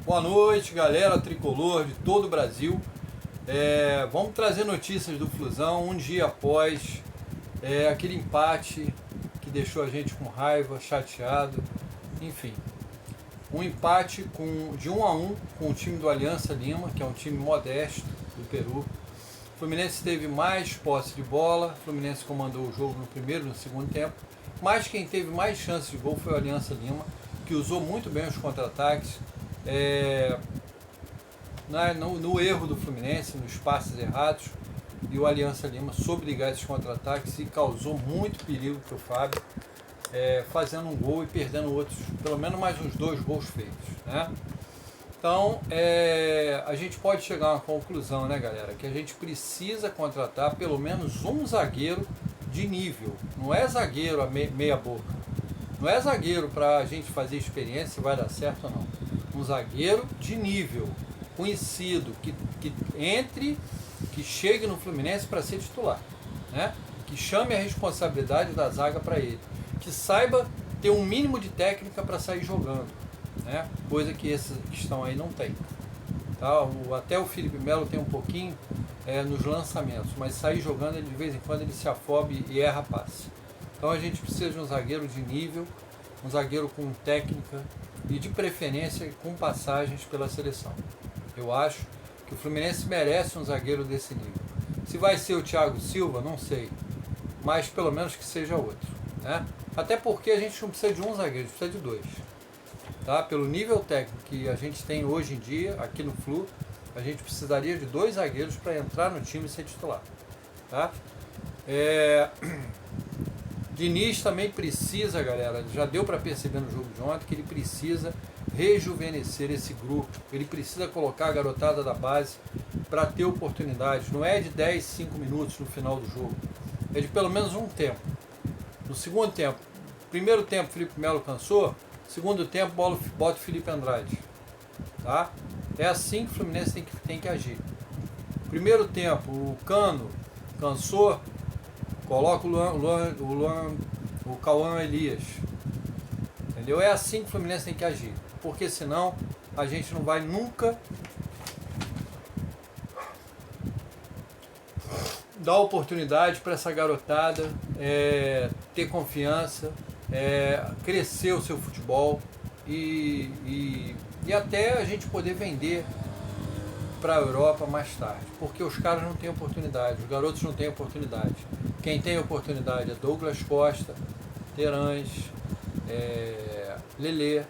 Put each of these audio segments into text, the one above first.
Boa noite, galera tricolor de todo o Brasil. Vamos trazer notícias do Flusão um dia após aquele empate que deixou a gente com raiva, chateado, enfim. Um empate de 1-1 com o time do Aliança Lima, que é um time modesto do Peru. O Fluminense teve mais posse de bola, o Fluminense comandou o jogo no primeiro e no segundo tempo, mas quem teve mais chances de gol foi o Aliança Lima, que usou muito bem os contra-ataques, no erro do Fluminense, nos passes errados, e o Aliança Lima soube ligar esses contra-ataques e causou muito perigo para o Fábio, fazendo um gol e perdendo outros, pelo menos mais uns 2 gols feitos, né? Então, a gente pode chegar a uma conclusão, né, galera, que a gente precisa contratar pelo menos um zagueiro de nível. Não é zagueiro a meia boca, não é zagueiro para a gente fazer experiência se vai dar certo ou não. Um zagueiro de nível, conhecido, que chegue no Fluminense para ser titular, né? Que chame a responsabilidade da zaga para ele, que saiba ter um mínimo de técnica para sair jogando, né? Coisa que esses que estão aí não tem. Tá? Até o Felipe Melo tem um pouquinho nos lançamentos, mas sair jogando ele, de vez em quando ele se afobe e erra passe. Então a gente precisa de um zagueiro de nível, um zagueiro com técnica e de preferência com passagens pela seleção. Eu acho que o Fluminense merece um zagueiro desse nível. Se vai ser o Thiago Silva, não sei, mas pelo menos que seja outro, né? Até porque a gente não precisa de um zagueiro, a gente precisa de 2. Tá? Pelo nível técnico que a gente tem hoje em dia, aqui no Flu, a gente precisaria de 2 zagueiros para entrar no time e ser titular. Tá? Diniz também precisa, galera, já deu para perceber no jogo de ontem que ele precisa rejuvenescer esse grupo, ele precisa colocar a garotada da base para ter oportunidades. Não é de 10, 5 minutos no final do jogo, é de pelo menos um tempo. No segundo tempo, primeiro tempo Felipe Melo cansou, segundo tempo bota o Felipe Andrade. Tá? É assim que o Fluminense tem que agir. Primeiro tempo, o Cano cansou, coloca o Cauã Elias. Entendeu? É assim que o Fluminense tem que agir. Porque senão a gente não vai nunca dar oportunidade para essa garotada ter confiança, crescer o seu futebol e até a gente poder vender para a Europa mais tarde, porque os caras não têm oportunidade, os garotos não têm oportunidade. Quem tem oportunidade é Douglas Costa, Terãs, Lelê.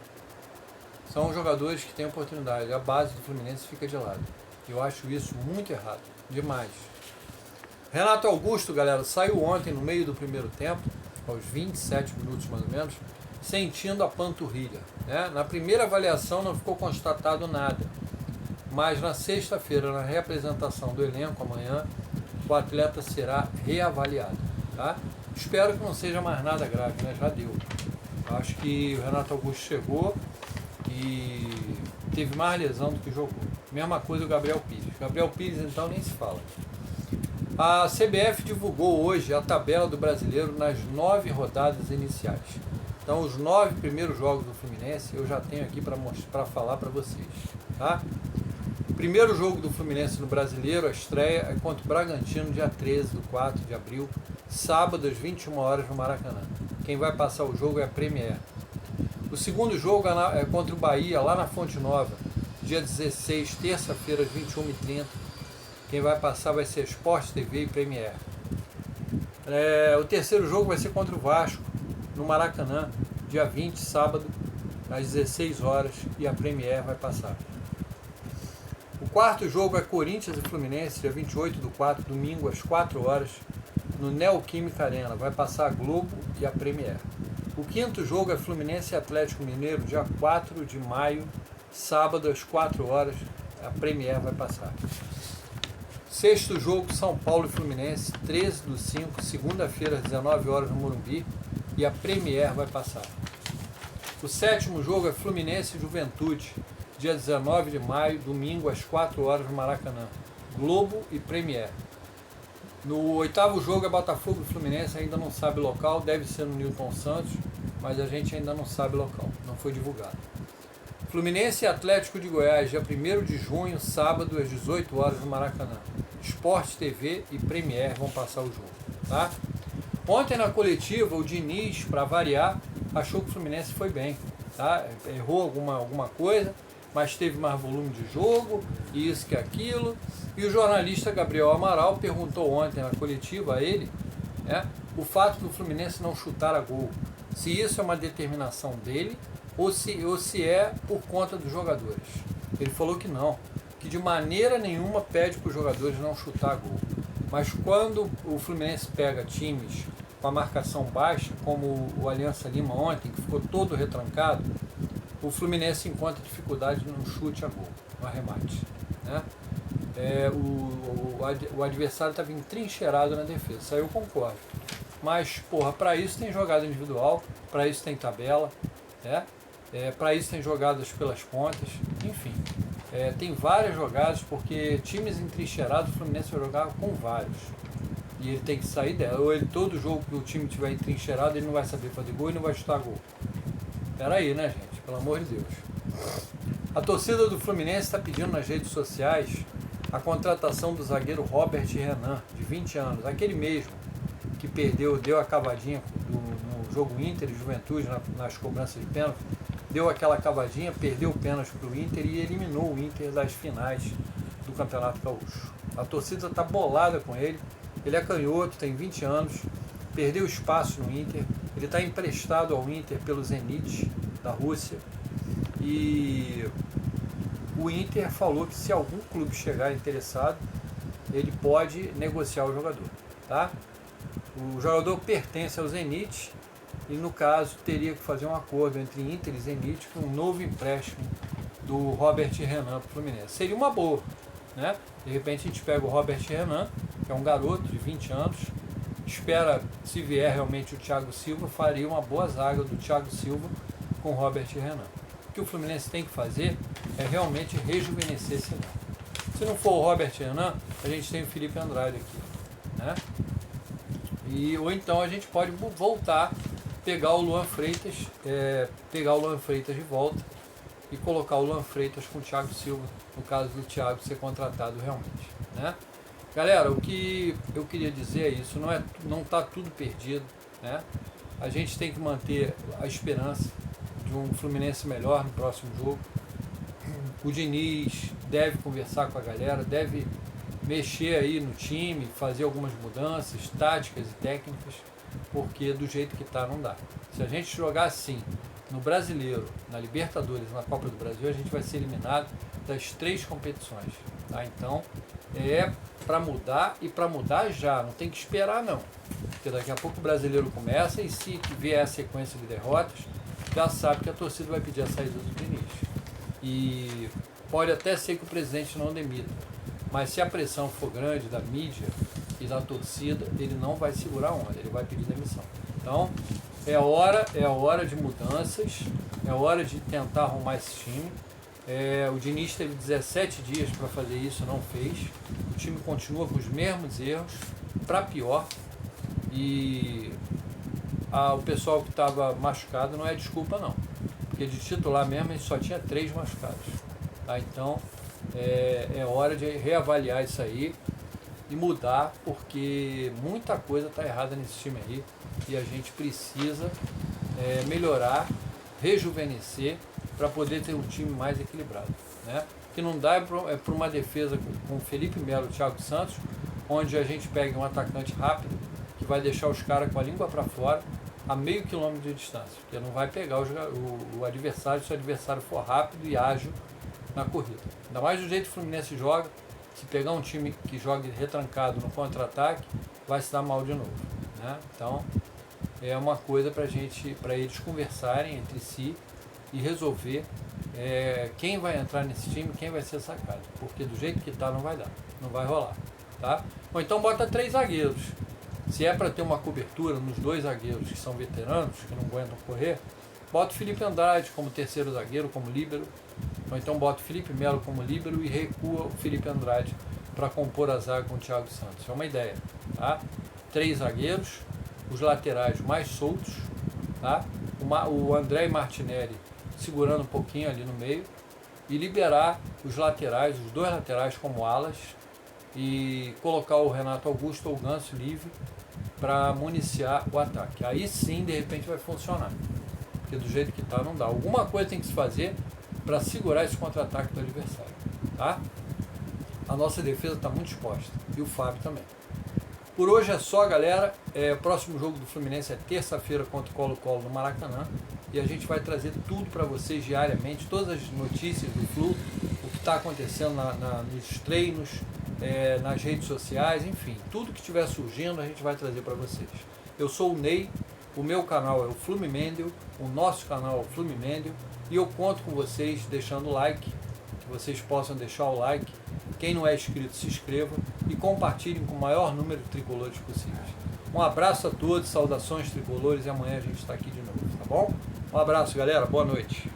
São jogadores que têm oportunidade. A base do Fluminense fica de lado. Eu acho isso muito errado, demais. Renato Augusto, galera, saiu ontem no meio do primeiro tempo, aos 27 minutos mais ou menos, sentindo a panturrilha, né? Na primeira avaliação não ficou constatado nada, mas na sexta-feira, na reapresentação do elenco amanhã, o atleta será reavaliado, tá? Espero que não seja mais nada grave, né? Já deu. Acho que o Renato Augusto chegou e teve mais lesão do que jogou. Mesma coisa o Gabriel Pires. Gabriel Pires, então, nem se fala. A CBF divulgou hoje a tabela do Brasileiro nas 9 rodadas iniciais. Então, os 9 primeiros jogos do Fluminense eu já tenho aqui para falar para vocês. Tá? O primeiro jogo do Fluminense no Brasileiro, a estreia, é contra o Bragantino, dia 13 de abril, sábado às 21 horas no Maracanã. Quem vai passar o jogo é a Premier. O segundo jogo é contra o Bahia, lá na Fonte Nova, dia 16, terça-feira, às 21h30. Quem vai passar vai ser Sport TV e Premier. O terceiro jogo vai ser contra o Vasco, no Maracanã, dia 20, sábado, às 16 horas, e a Premier vai passar. O quarto jogo é Corinthians e Fluminense, dia 28/4, domingo, às 4 horas, no Neoquímica Arena. Vai passar a Globo e a Premier. O quinto jogo é Fluminense e Atlético Mineiro, dia 4 de maio, sábado, às 4 horas, a Premier vai passar. Sexto jogo, São Paulo e Fluminense, 13/5, segunda-feira, às 19 horas no Morumbi, e a Premier vai passar. O sétimo jogo é Fluminense e Juventude, dia 19 de maio, domingo, às 4 horas no Maracanã, Globo e Premier. No oitavo jogo é Botafogo e Fluminense, ainda não sabe o local, deve ser no Newton Santos, mas a gente ainda não sabe o local, não foi divulgado. Fluminense e Atlético de Goiás, dia 1º de junho, sábado, às 18 horas no Maracanã. Sport TV e Premier vão passar o jogo. Tá? Ontem na coletiva, o Diniz, para variar, achou que o Fluminense foi bem. Tá? Errou alguma coisa, mas teve mais volume de jogo, isso que aquilo. E o jornalista Gabriel Amaral perguntou ontem na coletiva a ele, né, o fato do Fluminense não chutar a gol. Se isso é uma determinação dele ou se é por conta dos jogadores. Ele falou que não, que de maneira nenhuma pede para os jogadores não chutar a gol. Mas quando o Fluminense pega times com a marcação baixa, como o Aliança Lima ontem, que ficou todo retrancado, o Fluminense encontra dificuldade no chute a gol, no arremate. Né? O adversário estava entrincheirado na defesa, isso aí eu concordo. Mas, porra, para isso tem jogada individual, para isso tem tabela, né? Para isso tem jogadas pelas pontas, enfim. Tem várias jogadas, porque times entrincheirados, o Fluminense vai jogar com vários. E ele tem que sair dela. Ou todo jogo que o time tiver entrincheirado, ele não vai saber fazer gol e não vai chutar gol. Peraí, né, gente? Pelo amor de Deus. A torcida do Fluminense está pedindo nas redes sociais a contratação do zagueiro Robert Renan, de 20 anos. Aquele mesmo que deu a cavadinha no jogo Inter e Juventude, nas cobranças de pênalti. Deu aquela cavadinha, perdeu o pênalti para o Inter e eliminou o Inter das finais do Campeonato Gaúcho. A torcida está bolada com ele. Ele é canhoto, tem 20 anos, perdeu espaço no Inter. Ele está emprestado ao Inter pelo Zenit da Rússia. E o Inter falou que se algum clube chegar interessado, ele pode negociar o jogador. Tá? O jogador pertence ao Zenit e, no caso, teria que fazer um acordo entre Inter e Zenit com um novo empréstimo do Robert Renan para o Fluminense. Seria uma boa, né? De repente a gente pega o Robert Renan, que é um garoto de 20 anos, espera, se vier realmente o Thiago Silva, faria uma boa zaga do Thiago Silva com o Robert Renan. O que o Fluminense tem que fazer é realmente rejuvenescer esse elenco. Se não for o Robert Renan, a gente tem o Felipe Andrade aqui, né? Ou então a gente pode voltar, pegar o Luan Freitas de volta e colocar o Luan Freitas com o Thiago Silva, no caso do Thiago ser contratado realmente, né? Galera, o que eu queria dizer é isso, não está tudo perdido, né? A gente tem que manter a esperança de um Fluminense melhor no próximo jogo. O Diniz deve conversar com a galera, deve mexer aí no time, fazer algumas mudanças táticas e técnicas, porque do jeito que está não dá. Se a gente jogar assim no Brasileiro, na Libertadores, na Copa do Brasil, a gente vai ser eliminado das 3 competições. Tá? Então é para mudar e para mudar já, não tem que esperar não, porque daqui a pouco o Brasileiro começa e se vier a sequência de derrotas, já sabe que a torcida vai pedir a saída do Diniz. E pode até ser que o presidente não demita, mas se a pressão for grande da mídia e da torcida, ele não vai segurar a onda, ele vai pedir demissão. Então, é hora de mudanças, é hora de tentar arrumar esse time. O Diniz teve 17 dias para fazer isso, não fez. O time continua com os mesmos erros, para pior. E o pessoal que estava machucado não é desculpa não, porque de titular mesmo a gente só tinha 3 machucados. Tá? Então, é hora de reavaliar isso aí e mudar, porque muita coisa está errada nesse time aí e a gente precisa melhorar, rejuvenescer para poder ter um time mais equilibrado, né? Que não dá para uma defesa com o Felipe Melo e o Thiago Santos, onde a gente pega um atacante rápido que vai deixar os caras com a língua para fora a meio quilômetro de distância, porque não vai pegar o adversário se o adversário for rápido e ágil na corrida. Ainda mais do jeito que o Fluminense joga, se pegar um time que joga retrancado no contra-ataque, vai se dar mal de novo, né? Então, é uma coisa para eles conversarem entre si e resolver quem vai entrar nesse time, quem vai ser sacado, porque do jeito que está não vai dar, não vai rolar, tá? Ou então bota 3 zagueiros. Se é para ter uma cobertura nos 2 zagueiros que são veteranos, que não aguentam correr, bota o Felipe Andrade como terceiro zagueiro, como líbero, ou então bota o Felipe Melo como líbero e recua o Felipe Andrade para compor a zaga com o Thiago Santos. É uma ideia, tá? 3 zagueiros, os laterais mais soltos, tá? O André Martinelli segurando um pouquinho ali no meio, e liberar os laterais, os dois laterais como alas, e colocar o Renato Augusto ou o Ganso livre para municiar o ataque. Aí sim, de repente, vai funcionar. Porque do jeito que está, não dá. Alguma coisa tem que se fazer para segurar esse contra-ataque do adversário. Tá? A nossa defesa está muito exposta. E o Fábio também. Por hoje é só, galera. O próximo jogo do Fluminense é terça-feira contra o Colo-Colo no Maracanã. E a gente vai trazer tudo para vocês diariamente, todas as notícias do Flu, o que está acontecendo nos treinos, nas redes sociais, enfim, tudo que estiver surgindo a gente vai trazer para vocês. Eu sou o Ney, o meu canal é o Flumimendel, o nosso canal é o Flumimendel, e eu conto com vocês deixando o like, que vocês possam deixar o like. Quem não é inscrito, se inscreva e compartilhem com o maior número de tricolores possíveis. Um abraço a todos, saudações tricolores, e amanhã a gente está aqui de novo, tá bom? Um abraço, galera, boa noite.